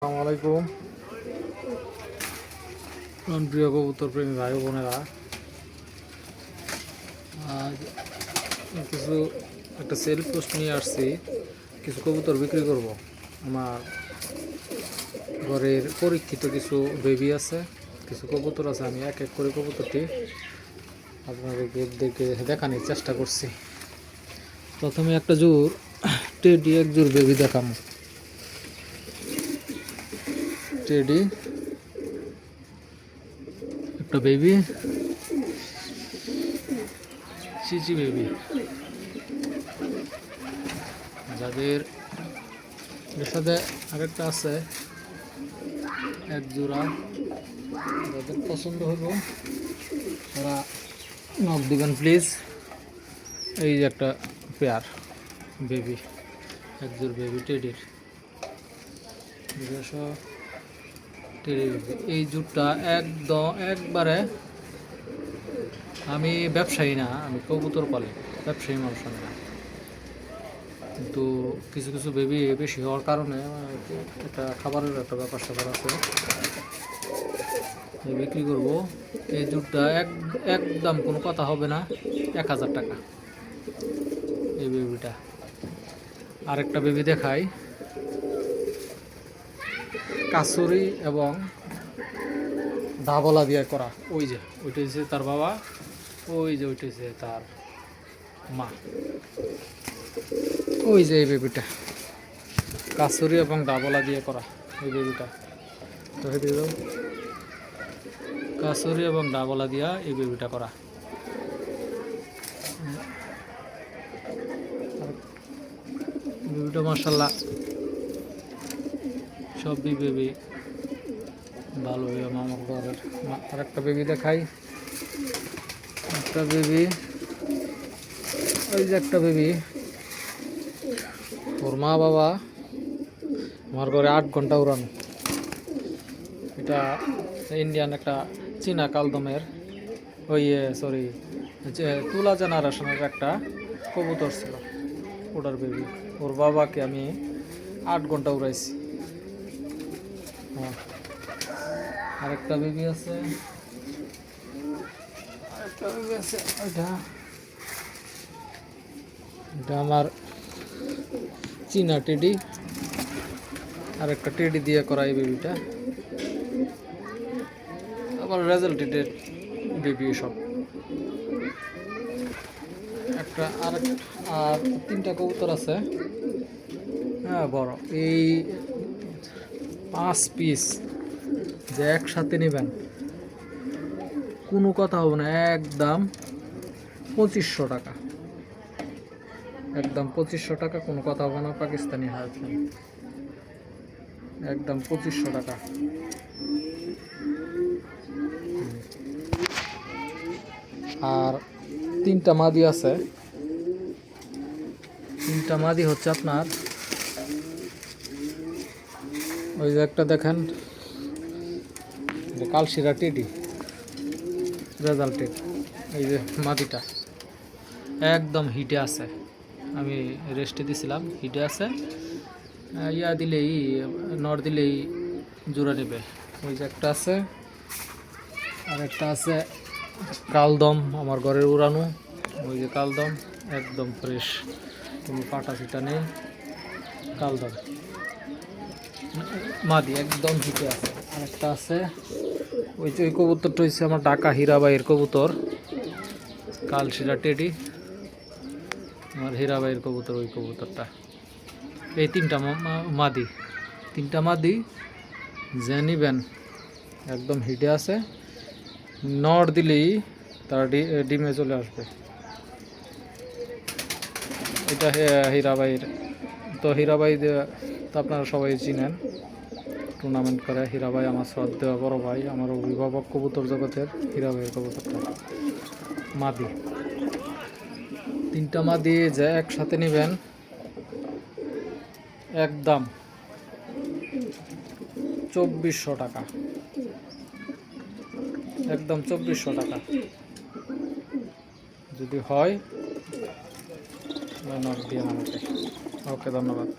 আসসালামু আলাইকুম প্রিয় কবুতর প্রেমী ভাই বোনেরা, আজ একটা সেল পোস্ট নিয়ে আসছি। কিছু কবুতর বিক্রি করব। আমার ঘরের পরীক্ষিত কিছু বেবি আছে, কিছু কবুতর আছে। আমি এক এক করে কবুতরটি আপনাদেরকে দেখানোর চেষ্টা করছি। প্রথমে একটা জোর টেডি, এক জোর বেবি দেখাবো। টেডি একটা বেবি, চিচি বেবি। যাদের এর সাথে আরেকটা আছে এক জোড়া, যাদের পছন্দ হলো তারা নক দিবেন প্লিজ। এই যে একটা পেয়ার বেবি, এক জোড় বেবি টেডির। এই জুটটা একবারে, আমি ব্যবসায়ী না, আমি কবুতর পালি, ব্যবসায়ী মানুষ না। কিন্তু কিছু কিছু বেবি বেশি হওয়ার কারণে একটা খাবারের একটা ব্যাপার স্যাপার আছে, বিক্রি করবো। এই জুটটা একদম কোনো কথা হবে না, 1000 টাকা এই বেবিটা। আরেকটা বেবি দেখাই, কাসুরি এবং ধাবলা দিয়ে করা। ওই যে ওইটা হচ্ছে তার বাবা, ওই যে ওইটা হচ্ছে তার মা। ওই যে এই বেবিটা কাসুরি এবং ডাবলা দিয়ে করা এই বেবিটা। তো কাসুরি এবং ডাবলা দিয়া এই বেবিটা করা। বেবিটা মাশাআল্লাহ সব বেবি ভালো। আমার ঘরের আর একটা বেবি দেখাই, একটা বেবি, ওই যে একটা বেবি। ওর মা বাবা আমার ঘরে 8 ঘন্টা উড়ানো। এটা ইন্ডিয়ান একটা চীনা কালদমের, তুলা জেনারেশনের একটা কবুতর ছিল, ওটার বেবি। ওর বাবাকে আমি 8 ঘন্টা উড়াইছি। হ্যাঁ, আরেকটা বেবি আছে, এটা আমার চীনা টেডি। আর একটা টেডি দিয়ে করা এই বেবিটা, আবার রেজাল্টেড বেবি সব। আর 3টা কবুতর আছে, হ্যাঁ বড়। এই 5 পিস যে একসাথে নেবেন, কোনো কথা হবে না, একদম 2500 টাকা, একদম 2500 টাকা, কোনো কথা হবে না। পাকিস্তানি হাত, একদম 2500 টাকা। আর 3টা মাদি আছে, 3টা মাদি হচ্ছে আপনার, ওই যে একটা দেখেন কালশিরা টেডি রেজাল্টেড। এই যে মাদিটা একদম হিটে আছে, আমি রেস্টে দিছিলাম, হিটে আছে। ইয়া দিলেই, নর দিলেই জোড়া নেবে। ওই যে একটা আছে, আর একটা আছে কালদম, আমার ঘরের উড়ানো। ওই যে কালদম একদম ফ্রেশ, কোনো কাটা ছিটা নেই। কালদম মাদি একদম হিটে আছে। আরেকটা আছে, ওই যে ওই কবুতরটা হচ্ছে আমার ঢাকা হীরাবাইয়ের কবুতর, কালশিরা টেডি, আমার হীরাবাইয়ের কবুতর ওই কবুতরটা। এই 3টা মাদি, 3টা মাদি যে নিবেন একদম হিটে আছে, নর দিলেই তারা ডিমে চলে আসবে। এটা হীরাবাইয়ের। তো হীরাবাই তো আপনারা সবাই চিনেন, টুর্নামেন্ট করে। হীরাবাই আমার শ্রদ্ধেয় বড় ভাই, আমার অভিভাবক কবুতর জগতের। হীরাবাইয়ের কবুতরটা মাদি, 3টা মাদি যে একসাথে নেবেন একদম 2400 টাকা, একদম 2400 টাকা। যদি হয় নক দিয়ে আমাকে। ওকে, ধন্যবাদ।